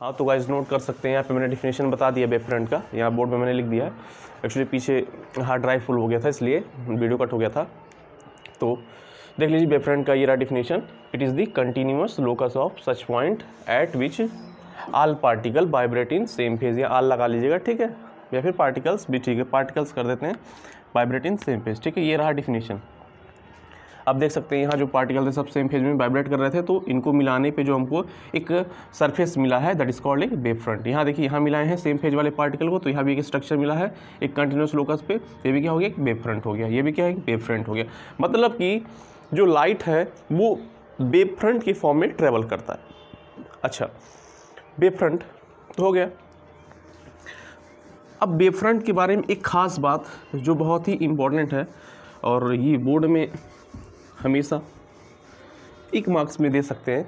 हाँ तो guys note कर सकते हैं, यहाँ पे मैंने डेफिनेशन बता दिया वेव फ्रंट का, यहाँ बोर्ड पे मैंने लिख दिया है। एक्चुअली पीछे हार्ड ड्राइव फुल हो गया था इसलिए वीडियो कट हो गया था। तो देख लीजिए वेव फ्रंट का ये रहा definition. It is the continuous locus of such point eight which all particle vibrate in same phase, या ऑल लगा लीजिएगा, ठीक है, या फिर पार्टिकल्स भी ठीक है, पार्टिकल्स कर देते हैं, वाइब्रेट इन सेम फेज, ठीक है। ये रहा डेफिनेशन। अब देख सकते हैं यहाँ जो पार्टिकल थे सब सेम फेज में वाइब्रेट कर रहे थे, तो इनको मिलाने पे जो हमको एक सरफेस मिला है that is called a wave front. यहाँ देखिए यहाँ मिलाए हैं सेम फेज वाले पार्टिकल को, तो यहाँ भी एक स्ट्रक्चर मिला है एक कंटिन्यूस लोकस पे, ये भी क्या हो गया, एक वेव फ्रंट हो गया, ये भी क्या है, एक वेव फ्रंट हो गया। मतलब कि जो लाइट है वो वेव फ्रंट के फॉर्म में ट्रेवल करता है। अच्छा, वेव फ्रंट तो हो गया। अब वेव फ्रंट के बारे में एक खास बात जो बहुत ही इम्पोर्टेंट है, और ये बोर्ड में हमेशा 1 मार्क्स में दे सकते हैं।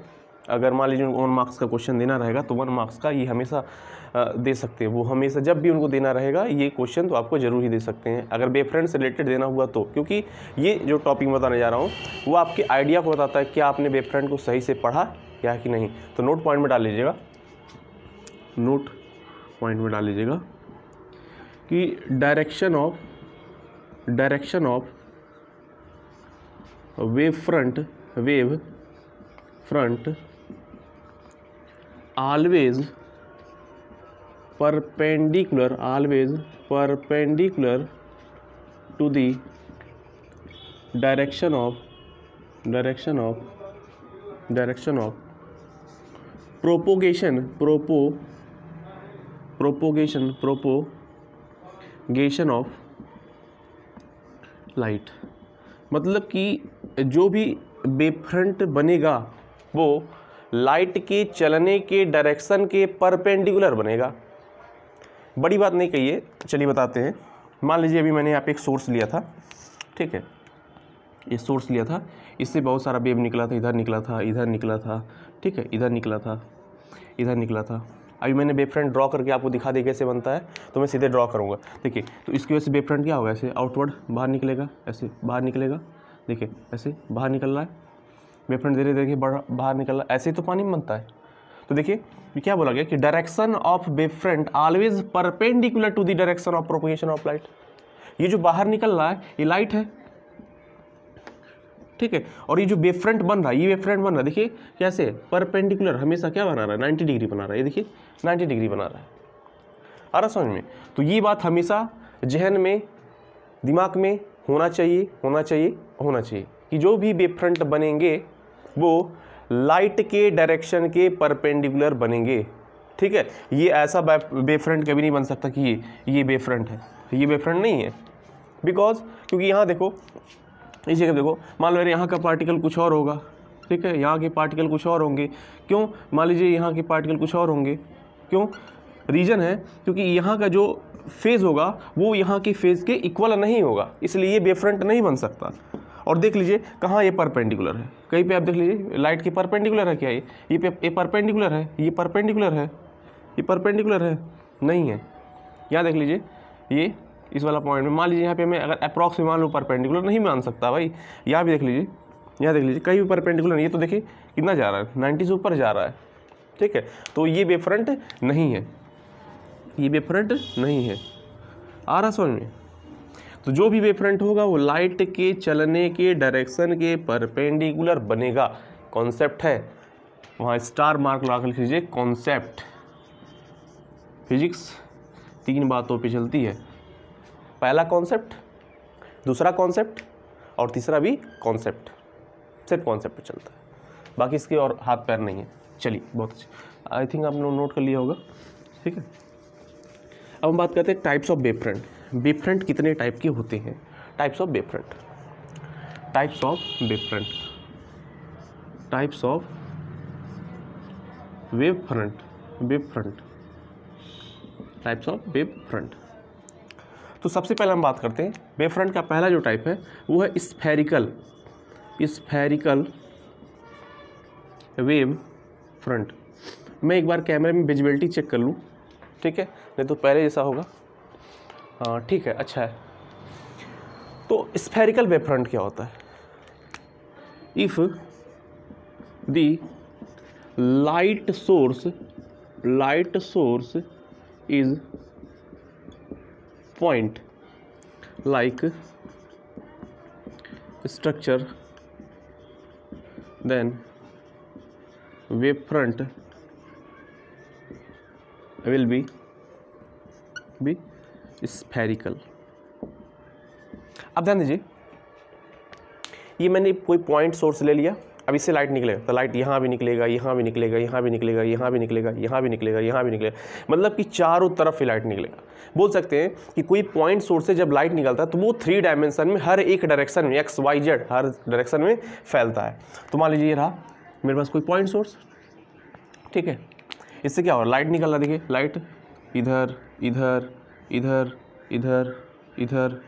अगर मान लीजिए उनको 1 मार्क्स का क्वेश्चन देना रहेगा तो 1 मार्क्स का ये हमेशा दे सकते हैं। वो हमेशा जब भी उनको देना रहेगा ये क्वेश्चन तो आपको ज़रूर ही दे सकते हैं, अगर वेव फ्रंट से रिलेटेड देना हुआ तो, क्योंकि ये जो टॉपिक बताने जा रहा हूँ वो आपके आइडिया को बताता है कि आपने वेव फ्रंट को सही से पढ़ा या कि नहीं। तो नोट पॉइंट में डाल लीजिएगा, नोट पॉइंट में डाल लीजिएगा कि direction of wave front always perpendicular to the direction of propagation of light। मतलब कि जो भी वेव फ्रंट बनेगा वो लाइट के चलने के डायरेक्शन के परपेंडिकुलर बनेगा। बड़ी बात नहीं कही है, चलिए बताते हैं। मान लीजिए अभी मैंने यहाँ पे एक सोर्स लिया था, ठीक है, ये सोर्स लिया था, इससे बहुत सारा वेव निकला था, इधर निकला था, इधर निकला था, ठीक है, इधर निकला था, इधर निकला था। अभी मैंने वेव फ्रंट ड्रॉ करके आपको दिखा दी कैसे बनता है, तो मैं सीधे ड्रॉ करूँगा। देखिए, तो इसकी वजह से वेव फ्रंट क्या होगा, ऐसे आउटवर्ड बाहर निकलेगा, ऐसे बाहर निकलेगा, देखिए ऐसे बाहर निकल रहा है वेव फ्रंट, धीरे धीरे बाहर निकल रहा है, ऐसे ही तो पानी में बनता है। तो देखिए ये क्या बोला गया कि direction of wave front always perpendicular to the direction of propagation of light. ये जो बाहर निकल रहा है ये लाइट है, ठीक है, और ये जो वेव फ्रंट बन रहा है, ये वेव फ्रंट बन रहा है, देखिए कैसे परपेंडिकुलर, हमेशा क्या बना रहा है, 90 डिग्री बना रहा है, ये देखिए 90 डिग्री बना रहा है। आ रहा समझ में? तो ये बात हमेशा जहन में, दिमाग में होना चाहिए कि जो भी वेव फ्रंट बनेंगे वो लाइट के डायरेक्शन के परपेंडिकुलर बनेंगे, ठीक है। ये ऐसा वेव फ्रंट कभी नहीं बन सकता कि ये वेव फ्रंट है, ये वेव फ्रंट नहीं है, बिकॉज क्योंकि यहाँ देखो, इस जगह देखो, मान लो यहाँ का पार्टिकल कुछ और होगा, ठीक है, यहाँ के पार्टिकल कुछ और होंगे, क्यों, मान लीजिए यहाँ के पार्टिकल कुछ और होंगे, क्यों, रीज़न है क्योंकि यहाँ का जो फेज़ होगा वो यहाँ की फेज़ के इक्वल नहीं होगा, इसलिए ये वेव फ्रंट नहीं बन सकता। और देख लीजिए कहाँ ये परपेंडिकुलर है, कहीं पे आप देख लीजिए लाइट की परपेंडिकुलर है क्या, ये परपेंडिकुलर है, ये परपेंडिकुलर है, ये परपेंडिकुलर है, नहीं है। यहाँ देख लीजिए ये इस वाला पॉइंट में, मान लीजिए यहाँ पे मैं अगर अप्रॉक्स में मान लूँ परपेंडिकुलर, नहीं मान सकता भाई। यहाँ भी देख लीजिए, यहाँ देख लीजिए कहीं भी परपेंडिकुलर नहीं है, तो देखिए कितना जा रहा है, 90 से ऊपर जा रहा है, ठीक है। तो ये वेव फ्रंट नहीं है, ये वेव फ्रंट नहीं है। आ रहा समझ में? तो जो भी वेव फ्रंट होगा वो लाइट के चलने के डायरेक्शन के परपेंडिकुलर बनेगा। कॉन्सेप्ट है, वहाँ स्टार मार्क लगा कर लिख लीजिए, कॉन्सेप्ट। फिजिक्स 3 बातों पे चलती है, पहला कॉन्सेप्ट, दूसरा कॉन्सेप्ट और तीसरा भी कॉन्सेप्ट, सिर्फ कॉन्सेप्ट पे चलता है, बाकी इसके और हाथ पैर नहीं है। चलिए बहुत अच्छा, आई थिंक आपने नोट कर लिया होगा, ठीक है। अब हम बात करते हैं types of wave front. Wave front कितने टाइप के होते हैं? Types of wave front, types of wave front, types of wave front, types of wave front. तो सबसे पहले हम बात करते हैं वेव फ्रंट का पहला जो टाइप है वो है स्फेरिकल वेव फ्रंट। मैं एक बार कैमरे में विजिबिलिटी चेक कर लूँ, ठीक है, नहीं तो पहले जैसा होगा। हाँ ठीक है, अच्छा है। तो स्फेरिकल वेव फ्रंट क्या होता है? If the light source light source is point like structure, then wavefront will be spherical। अब ध्यान दीजिए, ये मैंने कोई पॉइंट सोर्स ले लिया, अब इससे लाइट निकलेगा तो लाइट यहाँ भी निकलेगा, यहाँ भी निकलेगा, यहाँ भी निकलेगा, यहाँ भी निकलेगा, यहाँ भी निकलेगा, यहाँ भी निकलेगा, मतलब कि चारों तरफ ही लाइट निकलेगा। बोल सकते हैं कि कोई पॉइंट सोर्स से जब लाइट निकलता है तो वो 3 डायमेंशन में हर एक डायरेक्शन में एक्स वाई जेड हर डायरेक्शन में फैलता है। तो मान लीजिए ये रहा मेरे पास कोई पॉइंट सोर्स, ठीक है, इससे क्या हो रहा है, लाइट निकल रहा, देखिए लाइट इधर इधर इधर इधर इधर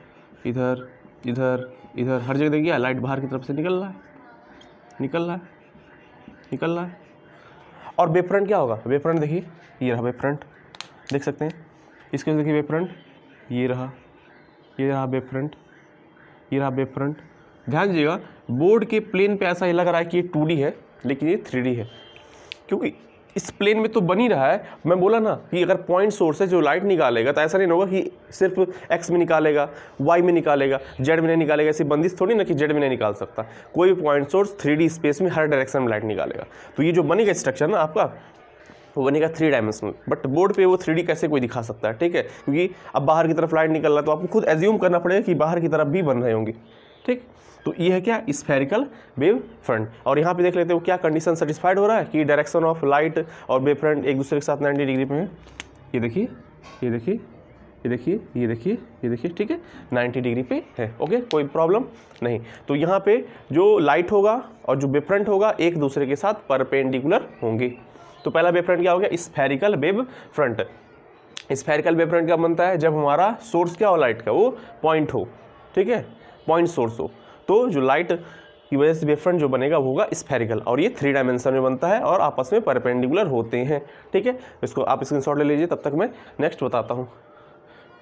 इधर इधर इधर हर जगह देखिए लाइट बाहर की तरफ से निकल रहा है, निकल रहा है, निकल रहा है। और वेवफ्रंट क्या होगा, वेवफ्रंट देखिए ये रहा वेवफ्रंट, देख सकते हैं इसके देखिए वेवफ्रंट, ये रहा वेवफ्रंट, ये रहा वेवफ्रंट। ध्यान दीजिएगा बोर्ड के प्लेन पे ऐसा ही लग रहा है कि ये 2D है लेकिन ये 3D है, क्योंकि इस प्लेन में तो बन ही रहा है। मैं बोला ना कि अगर पॉइंट सोर्स है जो लाइट निकालेगा तो ऐसा नहीं होगा कि सिर्फ एक्स में निकालेगा, वाई में निकालेगा, जेड में नहीं निकालेगा, ऐसी बंदिश थोड़ी ना कि जेड में नहीं निकाल सकता। कोई भी पॉइंट सोर्स 3D स्पेस में हर डायरेक्शन में लाइट निकालेगा। तो ये जो बनेगा स्ट्रक्चर ना आपका वो बनेगा 3 डायमेंशनल, बट बोर्ड पे वो 3D कैसे कोई दिखा सकता है, ठीक है, क्योंकि अब बाहर की तरफ लाइट निकल रहा है तो आपको खुद एज्यूम करना पड़ेगा कि बाहर की तरफ भी बन रहे होंगे, ठीक। तो ये है क्या, स्फेरिकल वेव फ्रंट। और यहाँ पे देख लेते हो क्या कंडीशन सेटिस्फाइड हो रहा है कि डायरेक्शन ऑफ लाइट और वेव फ्रंट एक दूसरे के साथ 90 डिग्री पे है। ये देखिए, ये देखिए, ये देखिए, ये देखिए, ये देखिए, ठीक है 90 डिग्री पे है। ओके, कोई प्रॉब्लम नहीं। तो यहाँ पे जो लाइट होगा और जो वेव फ्रंट होगा एक दूसरे के साथ परपेंडिकुलर होंगे। तो पहला वेव फ्रंट क्या हो गया, spherical wave front. Spherical wave front क्या बनता है, जब हमारा सोर्स क्या हो लाइट का, वो पॉइंट हो, ठीक है, पॉइंट सोर्स हो, तो जो लाइट की वजह से वेव फ्रंट जो बनेगा वो होगा स्फेरिकल, और ये 3 डायमेंशन में बनता है और आपस में परपेंडिकुलर होते हैं, ठीक है। इसको आप स्क्रीनशॉट ले लीजिए, तब तक मैं नेक्स्ट बताता हूँ,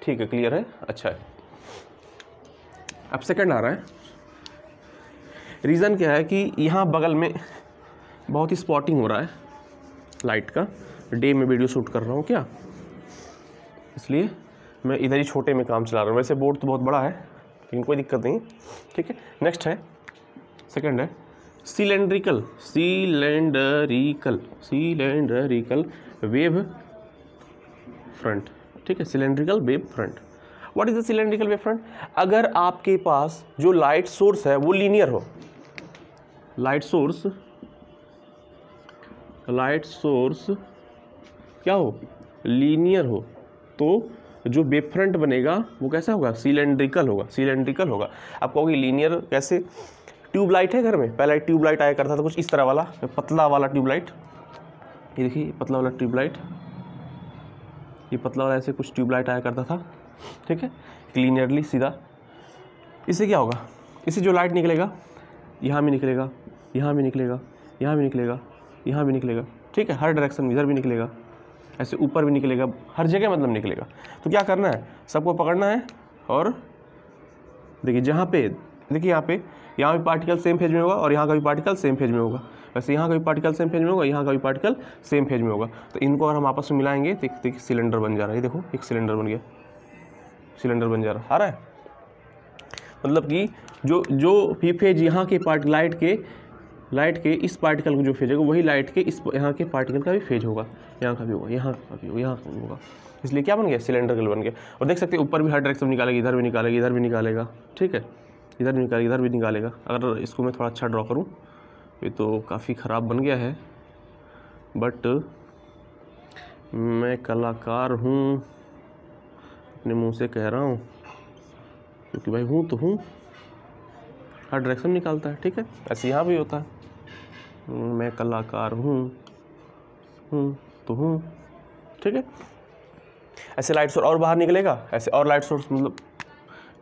ठीक है, क्लियर है, अच्छा है। अब सेकंड आ रहा है, रीज़न क्या है कि यहाँ बगल में बहुत ही स्पॉटिंग हो रहा है लाइट का, डे में वीडियो शूट कर रहा हूँ क्या, इसलिए मैं इधर ही छोटे में काम चला रहा हूँ। वैसे बोर्ड तो बहुत बड़ा है लेकिन कोई दिक्कत नहीं, ठीक है। नेक्स्ट है, सेकंड है cylindrical, cylindrical, cylindrical wave front, ठीक है, cylindrical wave front. What is the cylindrical wave front, अगर आपके पास जो लाइट सोर्स है वो लीनियर हो, लाइट सोर्स क्या हो, लीनियर हो, तो जो वेव फ्रंट बनेगा वो कैसा होगा, सिलेंड्रिकल होगा, सिलेंड्रिकल होगा। आप कहोगे लीनियर कैसे, ट्यूब लाइट है घर में, पहले ट्यूब लाइट आया करता था कुछ इस तरह वाला, पतला वाला ट्यूब लाइट, ये देखिए पतला वाला ट्यूब लाइट, ये पतला वाला ऐसे कुछ ट्यूब लाइट आया करता था, ठीक है, लीनियरली सीधा। इससे क्या होगा, इससे जो लाइट निकलेगा यहाँ भी निकलेगा, यहाँ भी निकलेगा, यहाँ भी निकलेगा, यहाँ भी निकलेगा, ठीक है, हर डायरेक्शन में, इधर भी निकलेगा, ऐसे ऊपर भी निकलेगा, हर जगह मतलब निकलेगा। तो क्या करना है, सबको पकड़ना है और देखिए जहाँ पे, देखिए यहाँ भी पार्टिकल सेम फेज में होगा और यहाँ का भी पार्टिकल सेम फेज में होगा, वैसे यहाँ का भी पार्टिकल सेम फेज में होगा, यहाँ का भी पार्टिकल सेम फेज में होगा। तो इनको अगर हम आपस में मिलाएंगे तो देखिए सिलेंडर बन जा रहा है, ये देखो एक सिलेंडर बन गया, सिलेंडर बन जा रहा है। मतलब कि जो भी फेज यहाँ के लाइट के इस पार्टिकल को जो फेज होगा वही लाइट के इस यहाँ के पार्टिकल का भी फेज होगा, यहाँ का भी होगा, यहाँ का भी होगा, यहाँ का भी होगा, इसलिए क्या बन गया, सिलेंड्रिकल बन गया। और देख सकते हैं ऊपर भी हर डायरेक्शन निकालेगा, इधर भी निकालेगा, इधर भी निकालेगा, ठीक है, इधर भी निकालेगा, इधर भी निकालेगा। अगर इसको मैं थोड़ा अच्छा ड्रॉ करूँ, ये तो काफ़ी ख़राब बन गया है, बट मैं कलाकार हूँ, अपने मुँह से कह रहा हूँ, क्योंकि भाई हूँ तो हूँ, हर डायरेक्शन निकालता है, ठीक है, ऐसे यहाँ भी होता है, मैं कलाकार हूँ तो हूँ, ठीक है। ऐसे लाइट सोर्स और बाहर निकलेगा, ऐसे और लाइट सोर्स, मतलब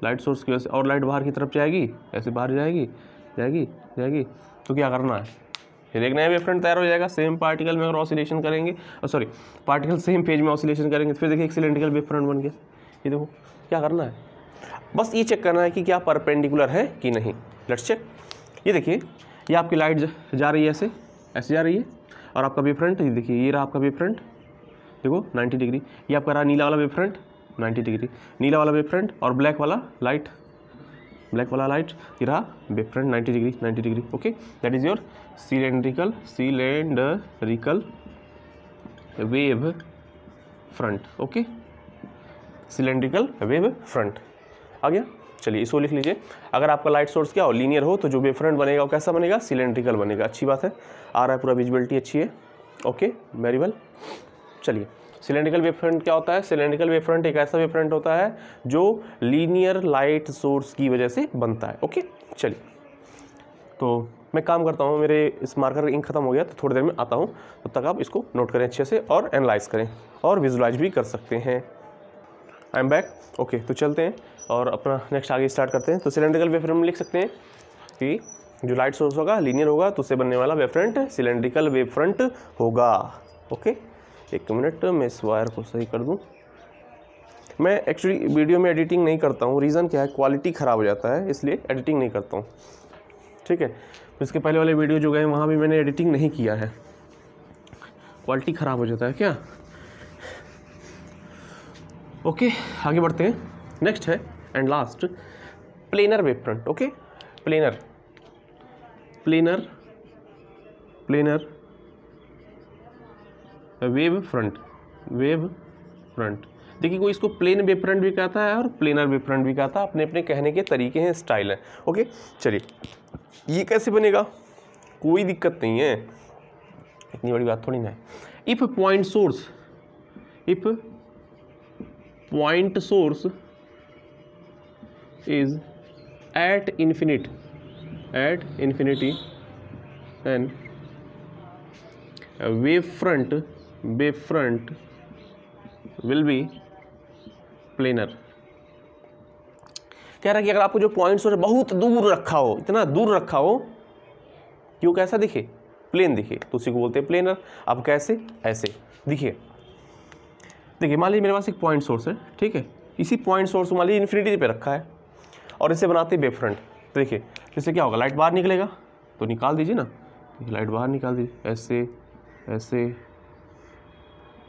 लाइट सोर्स की वजह से और लाइट बाहर की तरफ जाएगी, ऐसे बाहर जाएगी जाएगी जाएगी। तो क्या करना है, फिर एक नया वेव फ्रंट तैयार हो जाएगा, सेम पार्टिकल में अगर ऑसिलेशन करेंगे, और सॉरी पार्टिकल सेम फेज में ऑसिलेशन करेंगे, तो फिर देखिए एक सिलेंड्रिकल वेव फ्रंट बन गया। ये देखो क्या करना है, बस ये चेक करना है कि क्या परपेंडिकुलर है कि नहीं। Let's check. ये देखिए ये आपकी लाइट जा रही है, ऐसे ऐसे जा रही है, और आपका वेव फ्रंट ये देखिए, ये रहा आपका वेव फ्रंट, देखो 90 डिग्री। ये आपका रहा नीला वाला वेव फ्रंट 90 डिग्री, नीला वाला वेव फ्रंट और ब्लैक वाला लाइट, ब्लैक वाला लाइट, ये रहा wave front 90 degree 90 degree. Okay, that is your cylindrical wave front. Okay, cylindrical wave front आ गया। चलिए इसको लिख लीजिए। अगर आपका लाइट सोर्स क्या हो, लीनियर हो, तो जो वेव फ्रंट बनेगा वो कैसा बनेगा, सिलेंड्रिकल बनेगा। अच्छी बात है, आ रहा है पूरा, विजिबिलिटी अच्छी है। Okay, very well. चलिए सिलेंड्रिकल वेव फ्रंट क्या होता है, सिलेंड्रिकल वेव फ्रंट एक ऐसा वेव फ्रंट होता है जो लीनियर लाइट सोर्स की वजह से बनता है। ओके, चलिए तो मैं काम करता हूँ, मेरे इस मार्कर का इंक खत्म हो गया, तो थोड़ी देर में आता हूँ, तब तक आप इसको नोट करें अच्छे से और एनालाइज करें और विजुलाइज भी कर सकते हैं। I am back. ओके, तो चलते हैं और अपना नेक्स्ट आगे स्टार्ट करते हैं। तो सिलेंड्रिकल वेव फ्रंट में लिख सकते हैं कि जो लाइट सोर्स होगा लीनियर होगा तो उससे बनने वाला wave front cylindrical wave front होगा। ओके, एक मिनट मैं इस वायर को सही कर दूं। मैं एक्चुअली वीडियो में एडिटिंग नहीं करता हूं, रीज़न क्या है, क्वालिटी ख़राब हो जाता है, इसलिए एडिटिंग नहीं करता हूं। ठीक है, इसके पहले वाले वीडियो जो गए वहाँ भी मैंने एडिटिंग नहीं किया है, क्वालिटी ख़राब हो जाता है क्या। ओके, आगे बढ़ते हैं। नेक्स्ट है and last planar wave front. Okay, planar wave front. देखिए, कोई इसको प्लेन वेव फ्रंट भी कहता है और प्लेनर वेव फ्रंट भी कहता है, अपने अपने कहने के तरीके हैं, स्टाइल है। ओके, चलिए ये कैसे बनेगा, कोई दिक्कत नहीं है, इतनी बड़ी बात थोड़ी ना है। If point source is at infinity and wave front will be planar। कह रहा है कि अगर आपको जो पॉइंट सोर्स बहुत दूर रखा हो, इतना दूर रखा हो कि वो कैसा दिखे, प्लेन दिखे, तो उसी को बोलते हैं प्लेनर। अब कैसे, ऐसे देखिए मान लीजिए मेरे पास एक पॉइंट सोर्स है, ठीक है, इसी पॉइंट सोर्स को मान लीजिए इन्फिनिटी पे रखा है और इसे बनाते हैं वेव फ्रंट। तो देखिए इससे क्या होगा, लाइट बाहर निकलेगा, तो निकाल दीजिए ना, लाइट बाहर निकाल दीजिए, ऐसे ऐसे,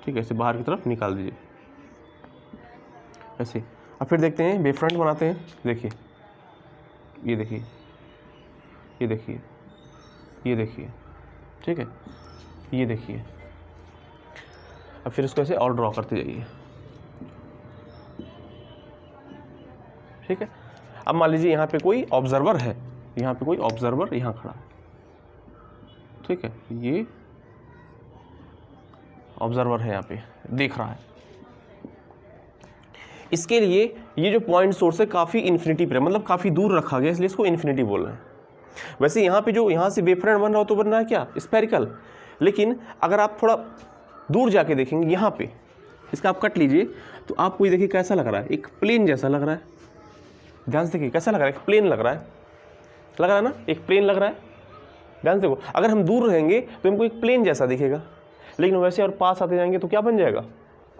ठीक है, ऐसे बाहर की तरफ निकाल दीजिए ऐसे। अब फिर देखते हैं वेव फ्रंट बनाते हैं। देखिए ये देखिए, ये देखिए, ये देखिए, ठीक है, ये देखिए। अब फिर इसको ऐसे और ड्रॉ करते जाइए, ठीक है। अब मान लीजिए यहाँ पे कोई ऑब्जर्वर है, यहाँ पे कोई ऑब्जर्वर यहाँ खड़ा है, ठीक है, ये ऑब्जर्वर है, यहाँ पे देख रहा है। इसके लिए ये जो पॉइंट सोर्स है काफ़ी इन्फिनिटी पे, मतलब काफ़ी दूर रखा गया, इसलिए इसको इन्फिनिटी बोल रहे हैं। वैसे यहाँ पे जो यहाँ से वेव फ्रंट बन रहा हो तो बन रहा है क्या, स्फेरिकल। लेकिन अगर आप थोड़ा दूर जाके देखेंगे, यहाँ पे इसका आप कट लीजिए तो आपको ये देखिए कैसा लग रहा है, एक प्लेन जैसा लग रहा है। ध्यान से देखिए कैसा लग रहा है, एक प्लेन लग रहा है ना, एक प्लेन लग रहा है। ध्यान से देखो, अगर हम दूर रहेंगे तो हमको एक प्लेन जैसा दिखेगा, लेकिन वैसे और पास आते जाएंगे तो क्या बन जाएगा,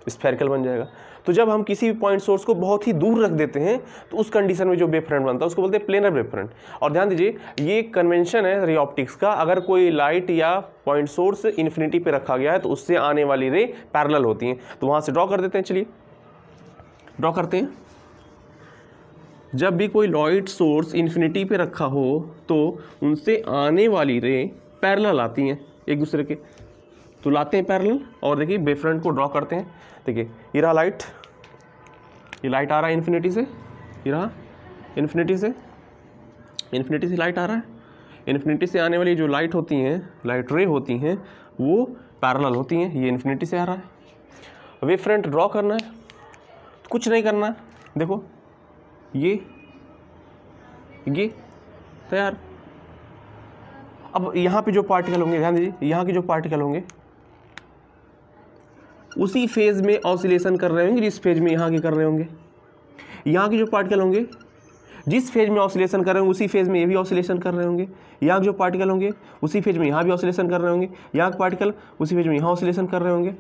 स्फेरिकल बन जाएगा। तो जब हम किसी भी पॉइंट सोर्स को बहुत ही दूर रख देते हैं तो उस कंडीशन में जो वेव फ्रंट बनता है उसको बोलते हैं प्लेनर वेव फ्रंट। और ध्यान दीजिए ये कन्वेंशन है रे ऑप्टिक्स का, अगर कोई लाइट या पॉइंट सोर्स इन्फिनिटी पे रखा गया है तो उससे आने वाली रे पैरेलल होती हैं। तो वहाँ से ड्रॉ कर देते हैं, चलिए ड्रॉ करते हैं। जब भी कोई लाइट सोर्स इन्फिनिटी पे रखा हो तो उनसे आने वाली रे पैरेलल आती हैं एक दूसरे के, तो लाते हैं पैरेलल। और देखिए वेव फ्रंट को ड्रॉ करते हैं। देखिए ये रहा लाइट, ये लाइट आ रहा है इन्फिनिटी से, ये रहा इन्फिनिटी से लाइट आ रहा है। इन्फिनिटी से आने वाली जो लाइट होती हैं, लाइट रे होती हैं, वो पैरेलल होती हैं। ये इन्फिनिटी से आ रहा है, वेव फ्रंट ड्रॉ करना है, कुछ नहीं करना है। देखो ये तैयार। अब यहाँ पे जो पार्टिकल होंगे, ध्यान दीजिए, यहाँ के जो पार्टिकल होंगे उसी फेज में ऑसिलेशन कर रहे होंगे जिस फेज में यहाँ के कर रहे होंगे। यहाँ के जो पार्टिकल होंगे जिस फेज में ऑसिलेशन कर रहे होंगे उसी फेज में ये भी ऑसिलेशन कर रहे होंगे। यहाँ के जो पार्टिकल होंगे उसी फेज में यहाँ भी ऑसिलेशन कर रहे होंगे। यहाँ के पार्टिकल उसी फेज में यहाँ ऑसिलेशन कर रहे होंगे।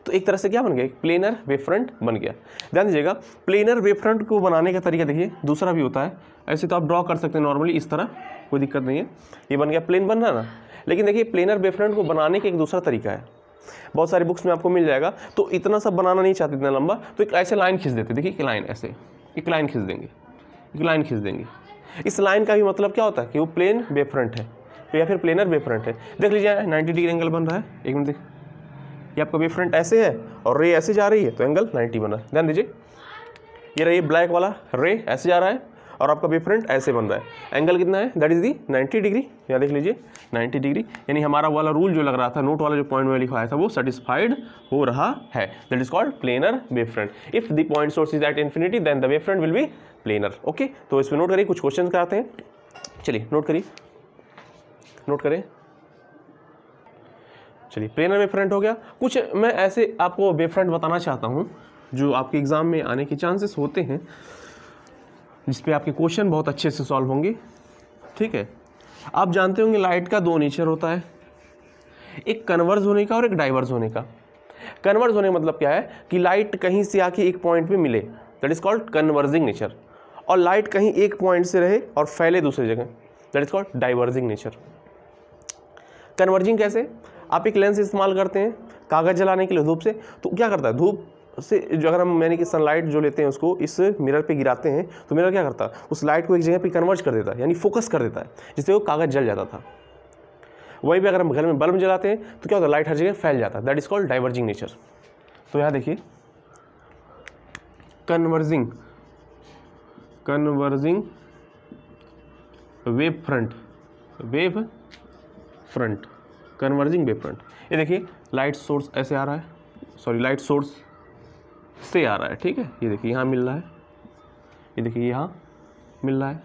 तो एक तरह से क्या बन गया, प्लेनर वेव फ्रंट बन गया। ध्यान दीजिएगा, प्लेनर वेव फ्रंट को बनाने का तरीका देखिए दूसरा भी होता है। ऐसे तो आप ड्रॉ कर सकते हैं नॉर्मली इस तरह, कोई दिक्कत नहीं है। ये बन गया, प्लेन बन रहा है ना। लेकिन देखिए प्लेनर वेव फ्रंट को बनाने का एक दूसरा तरीका है। बहुत सारी बुक्स में आपको मिल जाएगा। तो इतना सब बनाना नहीं चाहते इतना लंबा, तो एक ऐसे लाइन खींच देते, देखिए एक लाइन ऐसे, एक लाइन खींच देंगे, एक लाइन खींच देंगे। इस लाइन का भी मतलब क्या होता है कि वो प्लेन वेव फ्रंट है या फिर प्लेनर वेव फ्रंट है। देख लीजिए 90 डिग्री एंगल बन रहा है, एक मिनट देख, ये आपका वेव फ्रंट ऐसे है और रे ऐसे जा रही है तो एंगल 90 बन रहा है। ध्यान दीजिए, ये रही ब्लैक वाला रे ऐसे जा रहा है और आपका वेव फ्रंट ऐसे बन रहा है, एंगल कितना है, दैट इज दी 90 डिग्री। यहाँ देख लीजिए 90 डिग्री, यानी हमारा वाला रूल जो लग रहा था, नोट वाला जो पॉइंट में लिखा था वो सेटिस्फाइड हो रहा है। That is called planar wave front. If the point source is at infinity then the wave front will be planar. Okay, तो इसमें नोट करिए, कुछ क्वेश्चन कराते हैं, चलिए नोट करिए, नोट करें। चलिए प्लेनर वेव फ्रंट हो गया। कुछ मैं ऐसे आपको वेव फ्रंट बताना चाहता हूँ जो आपके एग्जाम में आने के चांसेस होते हैं, जिस पे आपके क्वेश्चन बहुत अच्छे से सॉल्व होंगे। ठीक है, आप जानते होंगे लाइट का दो नेचर होता है, एक कन्वर्ज होने का और एक डाइवर्ज होने का। कन्वर्ज होने का मतलब क्या है कि लाइट कहीं से आके एक पॉइंट पे मिले, that is called converging nature, और लाइट कहीं एक पॉइंट से रहे और फैले दूसरी जगह, that is called diverging nature. Converging कैसे, आप एक लेंस इस्तेमाल करते हैं कागज़ जलाने के लिए धूप से, तो क्या करता है, धूप से जो अगर हम यानी कि सनलाइट जो लेते हैं उसको इस मिरर पे गिराते हैं तो मिरर क्या करता है, उस लाइट को एक जगह पे कन्वर्ज कर देता है, यानी फोकस कर देता है, जिससे वो कागज़ जल जाता था। वहीं पे अगर हम घर में बल्ब जलाते हैं तो क्या होता है, लाइट हर जगह फैल जाता है, that is called diverging nature. तो यहाँ देखिए converging wave front, wave front, converging wave front. ये देखिए लाइट सोर्स ऐसे आ रहा है, सॉरी लाइट सोर्स से आ रहा है, ठीक है, ये देखिए यहाँ मिल रहा है, ये देखिए यहाँ मिल रहा है,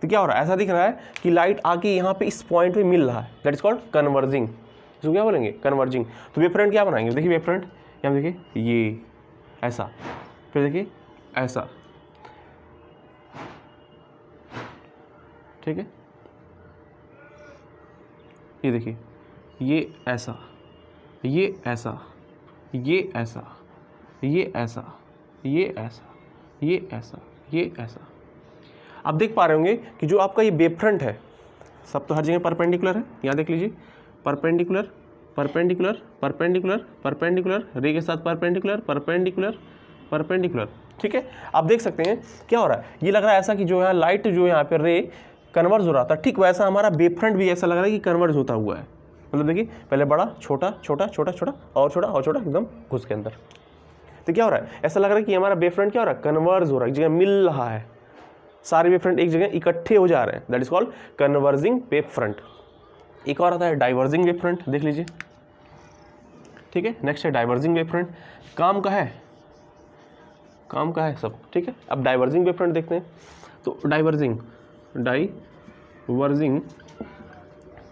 तो क्या हो रहा है, ऐसा दिख रहा है कि लाइट आके यहाँ पे इस पॉइंट पे मिल रहा है, दैट इज कॉल्ड कन्वर्जिंग। इसको क्या बोलेंगे, कन्वर्जिंग। तो वेव फ्रंट क्या बनाएंगे, देखिए वेव फ्रंट यहाँ देखिए ये ऐसा, फिर देखिए ऐसा, ठीक है, ये देखिए ये ऐसा, ये ऐसा, ये ऐसा, ये ऐसा, ये ऐसा, ये ऐसा, ये ऐसा। आप देख पा रहे होंगे कि जो आपका ये वेव फ्रंट है सब तो हर जगह परपेंडिकुलर है। यहाँ देख लीजिए परपेंडिकुलर, परपेंडिकुलर, परपेंडिकुलर, परपेंडिकुलर, रे के साथ परपेंडिकुलर, परपेंडिकुलर, परपेंडिकुलर। ठीक है, आप देख सकते हैं क्या हो रहा है, ये लग रहा है ऐसा कि जो यहाँ लाइट जो यहाँ पे रे कन्वर्ज हो रहा था, ठीक वैसा हमारा वेव फ्रंट भी ऐसा लग रहा है कि कन्वर्ज होता हुआ है। मतलब देखिए पहले बड़ा, छोटा, छोटा, छोटा, छोटा और छोटा और छोटा, एकदम घुस के अंदर। तो क्या हो रहा है, ऐसा लग रहा है कि हमारा वेव फ्रंट क्या हो रहा है, कन्वर्ज हो रहा है, एक जगह मिल रहा है, सारे वेव फ्रंट एक जगह इकट्ठे हो जा रहे हैं, that is called converging wave front. एक और आता है डाइवर्जिंग वेव फ्रंट, देख लीजिए। ठीक है, नेक्स्ट है डाइवर्जिंग वेव फ्रंट। काम का है, काम का है सब, ठीक है। अब डाइवर्जिंग वेव फ्रंट देखते हैं। तो diverging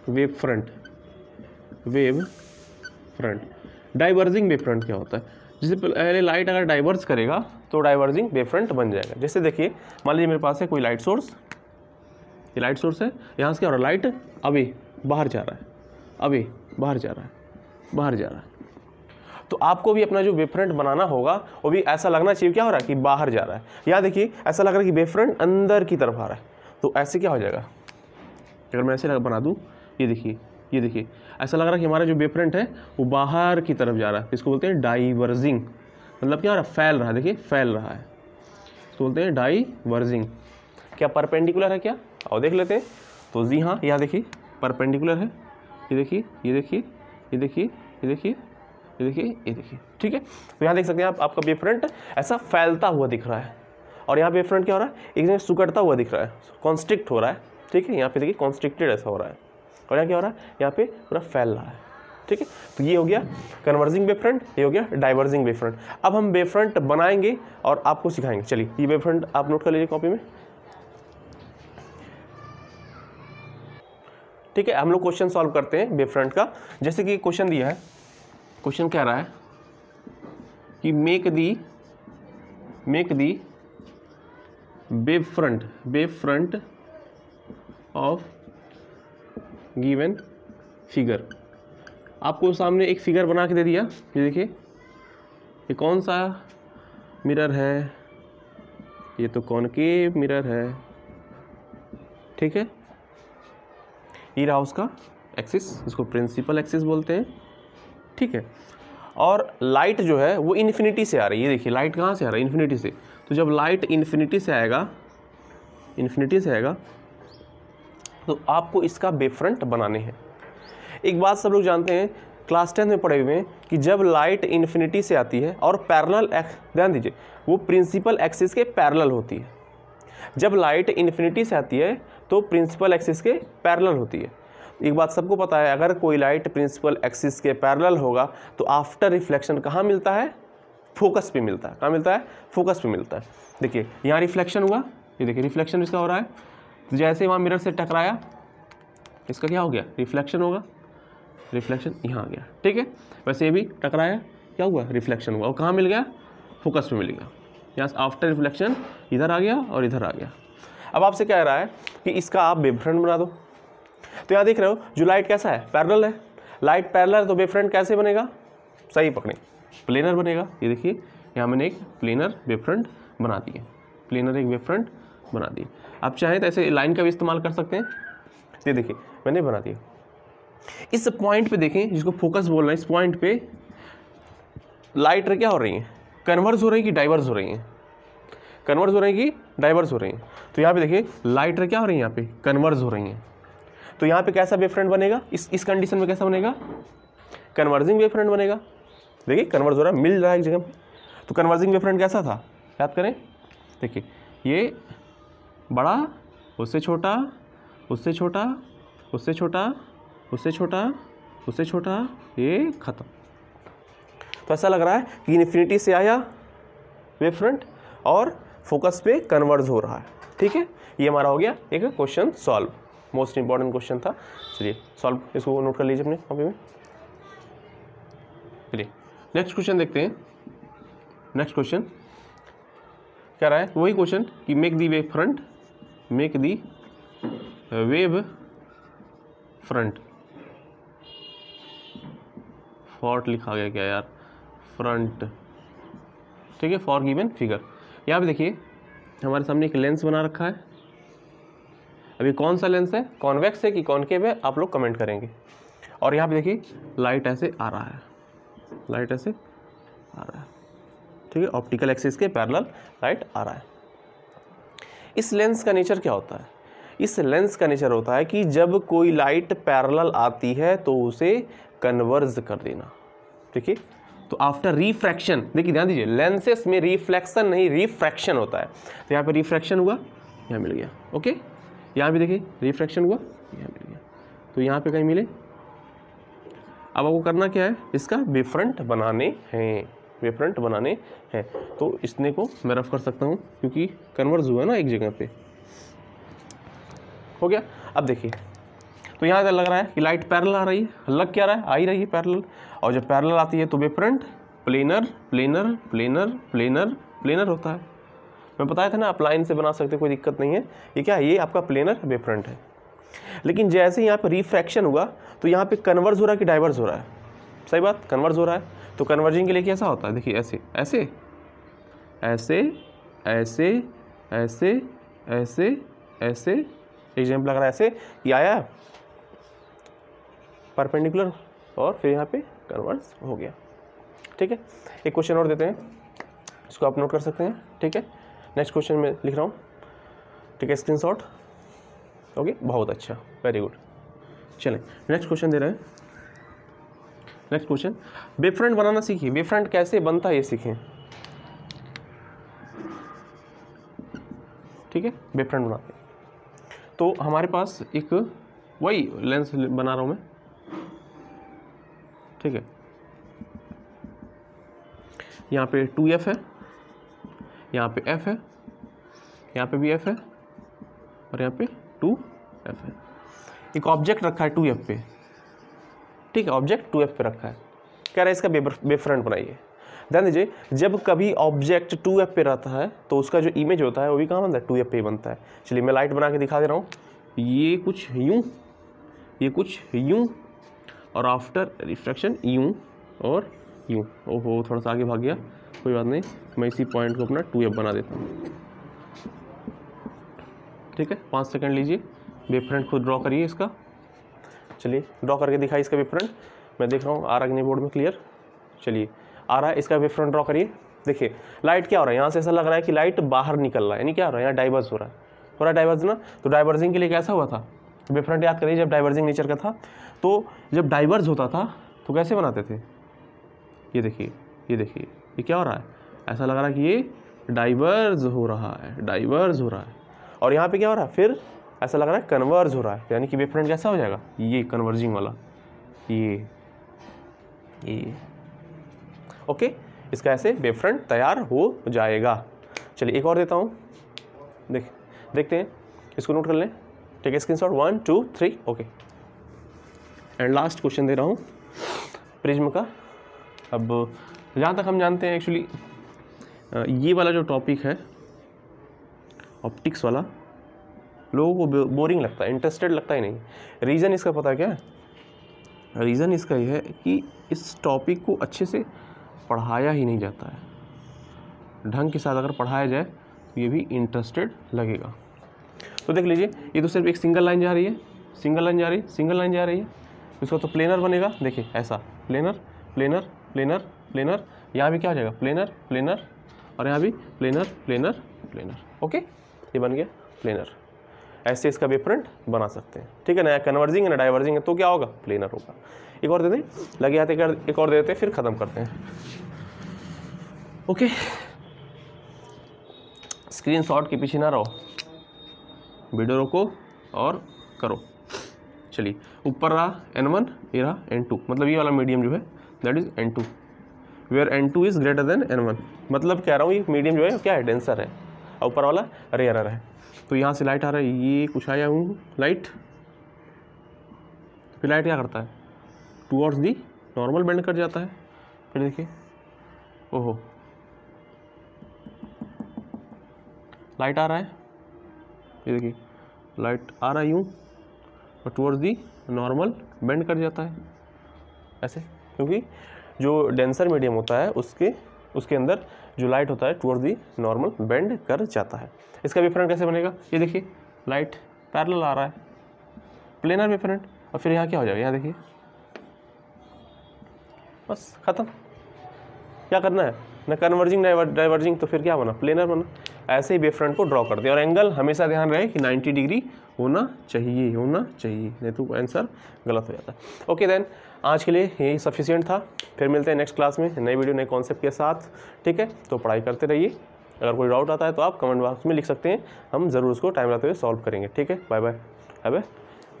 wave front, wave front, diverging wave front क्या होता है, जैसे पहले लाइट अगर डाइवर्स करेगा तो डाइवर्जिंग वेव फ्रंट बन जाएगा। जैसे देखिए मान लीजिए मेरे पास है कोई लाइट सोर्स, ये लाइट सोर्स है, यहाँ से क्या हो रहा है, लाइट अभी बाहर जा रहा है, अभी बाहर जा रहा है, बाहर जा रहा है। तो आपको भी अपना जो वेव फ्रंट बनाना होगा वो भी ऐसा लगना चाहिए, क्या हो रहा है कि बाहर जा रहा है। यहाँ देखिए ऐसा लग रहा है कि वेव फ्रंट अंदर की तरफ आ रहा है, तो ऐसे क्या हो जाएगा, अगर मैं ऐसे बना दूँ, ये देखिए, ये देखिए ऐसा लग रहा है कि हमारा जो वेव फ्रंट है वो बाहर की तरफ जा रहा है, इसको बोलते हैं डाइवर्जिंग। मतलब क्या हो रहा है, फैल रहा है, देखिए फैल रहा है, इसको बोलते हैं डाइवर्जिंग। क्या परपेंडिकुलर है क्या, और देख लेते हैं। तो जी हाँ, यहाँ देखिए परपेंडिकुलर है, ये देखिए, ये देखिए, ये देखिए, ये देखिए, ये देखिए, ये देखिए, ठीक है। तो यहाँ देख सकते हैं आप, आपका वेव फ्रंट ऐसा फैलता हुआ दिख रहा है, और यहाँ वेव फ्रंट क्या हो रहा है, एक जगह सुकड़ता हुआ दिख रहा है, कॉन्स्ट्रिक्ट हो रहा है, ठीक है। यहाँ पे देखिए कॉन्स्ट्रिक्टेड ऐसा हो रहा है, और यहाँ क्या हो रहा है, यहाँ पे पूरा फैल रहा है, ठीक है। तो ये हो गया कन्वर्जिंग वेव फ्रंट, ये हो गया डाइवर्जिंग वेव फ्रंट। अब हम वेव फ्रंट बनाएंगे और आपको सिखाएंगे। चलिए ये वेव फ्रंट आप नोट कर लीजिए कॉपी में, ठीक है। हम लोग क्वेश्चन सॉल्व करते हैं वेव फ्रंट का। जैसे कि क्वेश्चन दिया है, क्वेश्चन कह रहा है कि make the wave front of given figure. आपको सामने एक फिगर बना के दे दिया, ये देखिए ये कौन सा मिरर है, ये तो कॉनकेव मिरर है, ठीक है। ये रहा उसका एक्सिस, इसको प्रिंसिपल एक्सिस बोलते हैं, ठीक है। और लाइट जो है वो इन्फिनिटी से आ रही है, ये देखिए लाइट कहाँ से आ रहा है, इन्फिनिटी से। तो जब लाइट इन्फिनिटी से आएगा, इन्फिनिटी से आएगा, तो आपको इसका वेवफ्रंट बनाने हैं। एक बात सब लोग जानते हैं, क्लास 10 में पढ़े हुए हैं कि जब लाइट इन्फिनिटी से आती है और पैरेलल, ध्यान दीजिए, वो प्रिंसिपल एक्सिस के पैरेलल होती है। जब लाइट इन्फिनिटी से आती है तो प्रिंसिपल एक्सिस के पैरेलल होती है। एक बात सबको पता है, अगर कोई लाइट प्रिंसिपल एक्सिस के पैरेलल होगा तो आफ्टर रिफ्लेक्शन कहाँ मिलता है, फोकस पे मिलता है। कहाँ मिलता है, फोकस पे मिलता है। देखिए यहाँ रिफ्लेक्शन हुआ, ये देखिए रिफ्लेक्शन इसका हो रहा है, तो जैसे वहाँ मिरर से टकराया, इसका क्या हो गया, रिफ्लेक्शन होगा, रिफ्लेक्शन यहाँ आ गया, ठीक है। वैसे ये भी टकराया, क्या हुआ, रिफ्लेक्शन हुआ, और कहाँ मिल गया, फोकस पे मिल गया। यहाँ आफ्टर रिफ्लेक्शन इधर आ गया और इधर आ गया। अब आपसे कह रहा है कि इसका आप वेवफ्रंट बना दो। तो यहाँ देख रहे हो जो लाइट कैसा है, पैरेलल है। लाइट पैरेलल है तो वेवफ्रंट कैसे बनेगा, सही पकड़े, प्लेनर बनेगा। ये देखिए यहाँ मैंने एक प्लेनर वेवफ्रंट बना दिए, प्लेनर एक वेवफ्रंट बना दिए। आप चाहें तो ऐसे लाइन का भी इस्तेमाल कर सकते हैं। ये देखिए मैंने बना दिया। इस पॉइंट पे देखें, जिसको फोकस बोल रहे हैं, इस पॉइंट पे लाइट क्या हो रही है, कन्वर्स हो रही है कि डाइवर्स हो रही है, कन्वर्स हो रही है कि डाइवर्स हो रही है। तो यहाँ पे देखिए लाइट क्या हो रही है, यहाँ पे कन्वर्स हो रही है। तो यहाँ पे कैसा वेवफ्रंट बनेगा, इस कंडीशन में कैसा बनेगा, कन्वर्जिंग वेवफ्रंट बनेगा। देखिए कन्वर्स हो रहा है, मिल रहा है एक जगह। तो कन्वर्जिंग वेवफ्रंट कैसा था, याद करें। देखिए ये बड़ा, उससे छोटा, उससे छोटा, उससे छोटा, उससे छोटा, उससे छोटा, ये खत्म। तो ऐसा लग रहा है कि इन्फिनिटी से आया वेवफ्रंट और फोकस पे कन्वर्ज हो रहा है, ठीक है। ये हमारा हो गया एक question solve, most important question था। चलिए सॉल्व, इसको नोट कर लीजिए अपने कॉपी में। चलिए नेक्स्ट क्वेश्चन देखते हैं। नेक्स्ट क्वेश्चन क्या रहा है, वही क्वेश्चन कि make the wave front, make the wave front, फॉर्ट लिखा गया क्या यार, फ्रंट, ठीक है, फॉर गिवन फिगर। यहाँ पे देखिए हमारे सामने एक लेंस बना रखा है। अभी कौन सा लेंस है, कॉन्वेक्स है कि कॉनकेव है, आप लोग कमेंट करेंगे। और यहाँ पे देखिए लाइट ऐसे आ रहा है, लाइट ऐसे आ रहा है, ठीक है, ऑप्टिकल एक्सिस के पैरेलल लाइट आ रहा है। इस लेंस का नेचर क्या होता है, इस लेंस का नेचर होता है कि जब कोई लाइट पैरेलल आती है तो उसे कन्वर्ज कर देना, ठीक है। तो आफ्टर रिफ्रैक्शन, देखिए ध्यान दीजिए, लेंसेस में रिफ्लेक्शन नहीं रिफ्रैक्शन होता है। तो यहाँ पे रिफ्रैक्शन हुआ, यहाँ मिल गया, ओके। यहाँ भी देखिए रिफ्रैक्शन हुआ, यहाँ मिल गया, तो यहाँ पे कहीं मिले। अब आपको करना क्या है, इसका वेवफ्रंट बनाने हैं, वेवफ्रंट बनाने हैं। तो इसने को मैं रफ कर सकता हूँ क्योंकि कन्वर्ज हुआ ना एक जगह पे, हो गया। अब देखिए तो यहाँ लग रहा है कि लाइट पैरेलल आ रही है, लग क्या रहा है, आ ही रही है पैरेलल। और जब पैरेलल आती है तो wavefront planar planar planar planar planar होता है। मैं बताया था ना, आप लाइन से बना सकते, कोई दिक्कत नहीं है। ये क्या है, ये आपका प्लेनर वेवफ्रंट है। लेकिन जैसे ही यहाँ पे रिफ्रैक्शन हुआ तो यहाँ पे कन्वर्ज हो रहा है कि डाइवर्स हो रहा है, सही बात, कन्वर्ज हो रहा है। तो कन्वर्जिंग के लिए कैसा होता है, देखिए ऐसे ऐसे ऐसे ऐसे ऐसे ऐसे ऐसे, एग्जाम्पल लग रहा है ऐसे, ये आया परपेंडिकुलर और फिर यहाँ पे कन्वर्स हो गया, ठीक है। एक क्वेश्चन और देते हैं, इसको आप नोट कर सकते हैं, ठीक है। नेक्स्ट क्वेश्चन में लिख रहा हूँ, ठीक है, स्क्रीनशॉट, ओके, बहुत अच्छा, वेरी गुड। चलें नेक्स्ट क्वेश्चन दे रहे हैं। नेक्स्ट क्वेश्चन, वेवफ्रंट बनाना सीखिए, वेवफ्रंट कैसे बनता है ये सीखें, ठीक है। वेवफ्रंट बनाते हैं तो हमारे पास एक वही लेंस बना रहा हूँ मैं, ठीक है। यहाँ पे 2f है, यहाँ पे f है, यहाँ पे भी f है और यहाँ पे 2f है। एक ऑब्जेक्ट रखा है 2f पे, ठीक है, ऑब्जेक्ट 2f पे रखा है। कह रहा है इसका वेवफ्रंट बनाइए। ध्यान दीजिए, जब कभी ऑब्जेक्ट 2f पे रहता है तो उसका जो इमेज होता है वो भी कहाँ बनता है, 2f पे ही बनता है। चलिए मैं लाइट बना के दिखा दे रहा हूँ, ये कुछ यूँ, ये कुछ यूँ, और आफ्टर रिफ्रैक्शन यूँ और यूँ। ओहो थोड़ा सा आगे भाग गया, कोई बात नहीं, मैं इसी पॉइंट को अपना 2f बना देता हूँ, ठीक है। 5 सेकंड लीजिए, वेवफ्रंट खुद ड्रॉ करिए इसका। चलिए ड्रॉ करके दिखाइए इसका वेवफ्रंट। मैं देख रहा हूँ आ रहा कि नहीं बोर्ड में, क्लियर। चलिए आ रहा है, इसका वेव फ्रंट ड्रॉ करिए। देखिए लाइट क्या हो रहा है, यहाँ से ऐसा लग रहा है कि लाइट बाहर निकल रहा है, यानी क्या हो रहा है, यहाँ डाइवर्स हो रहा है, हो रहा है डाइवर्स ना। तो डाइवर्जिंग के लिए कैसा हुआ था, वेव फ्रंट याद करिए, जब डाइवर्जिंग नेचर का था तो जब डाइवर्स होता था तो कैसे बनाते थे, ये देखिए, ये देखिए, ये क्या हो रहा है, ऐसा लग रहा है कि ये डाइवर्स हो रहा है, डाइवर्स हो रहा है। और यहाँ पे क्या हो रहा है, फिर ऐसा लग रहा है कन्वर्ज हो रहा है, यानी कि वेव फ्रंट कैसा हो जाएगा, ये कन्वर्जिंग वाला, ये ओके। इसका ऐसे वेव फ्रंट तैयार हो जाएगा। चलिए एक और देता हूँ, देखते हैं, इसको नोट कर लें, ठीक है, screenshot 1 2 3 okay. And last question दे रहा हूँ प्रिज्म का। अब जहाँ तक हम जानते हैं एक्चुअली ये वाला जो टॉपिक है ऑप्टिक्स वाला, लोगों को बोरिंग लगता है, इंटरेस्टेड लगता ही नहीं। रीज़न इसका पता है क्या है, रीज़न इसका ये है कि इस टॉपिक को अच्छे से पढ़ाया ही नहीं जाता है। ढंग के साथ अगर पढ़ाया जाए तो ये भी इंटरेस्टेड लगेगा। तो देख लीजिए, ये तो सिर्फ एक सिंगल लाइन जा रही है, सिंगल लाइन जा रही है, सिंगल लाइन जा रही है, इसका तो प्लेनर बनेगा। देखिए ऐसा प्लेनर प्लेनर प्लेनर प्लेनर, यहाँ भी क्या हो जाएगा, प्लेनर प्लेनर, और यहाँ भी प्लेनर प्लेनर प्लेनर, ओके, ये बन गया प्लेनर। ऐसे इसका वेव फ्रंट बना सकते हैं, ठीक है ना। कन्वर्जिंग है ना डाइवर्जिंग है, तो क्या होगा, प्लेनर होगा। एक और दे दें, लगे हाथ एक और दे देते हैं, फिर ख़त्म करते हैं, ओके। स्क्रीनशॉट के पीछे ना रहो, वीडियो रोको और करो। चलिए ऊपर रहा N1, ये रहा N2, मतलब ये वाला मीडियम जो है that is N2, where N2 is greater than N1। मतलब कह रहा हूँ ये मीडियम जो है क्या है, डेंसर है, और ऊपर वाला रेयरर है। तो यहाँ से लाइट आ रहा है, ये कुछ आया हूँ लाइट, फिर लाइट क्या करता है, टूवर्ड्स दी नॉर्मल बेंड कर जाता है। फिर देखिए, ओहो लाइट आ रहा है, ये देखिए लाइट आ रहा है यूँ, और टूवर्ड्स दी नॉर्मल बेंड कर जाता है ऐसे, क्योंकि जो डेंसर मीडियम होता है उसके अंदर जो लाइट होता है टूवर्ड्स दी नॉर्मल बेंड कर जाता है। इसका वेव फ्रंट कैसे बनेगा, ये देखिए लाइट पैरेलल आ रहा है, प्लेनर वेव फ्रंट, और फिर यहाँ क्या हो जाएगा, यहाँ देखिए, बस खत्म। क्या करना है ना, कन्वर्जिंग डाइवर्जिंग, तो फिर क्या बना, प्लेनर बना। ऐसे ही वेव फ्रंट को ड्रॉ कर दिया, और एंगल हमेशा ध्यान रहे कि 90 डिग्री होना चाहिए, नहीं तो आंसर गलत हो जाता है। ओके देन, आज के लिए यही सफिशिएंट था। फिर मिलते हैं नेक्स्ट क्लास में नई वीडियो नए कॉन्सेप्ट के साथ, ठीक है। तो पढ़ाई करते रहिए, अगर कोई डाउट आता है तो आप कमेंट बॉक्स में लिख सकते हैं, हम ज़रूर उसको टाइम लाते हुए सॉल्व करेंगे, ठीक है। Bye bye, have a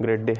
great day.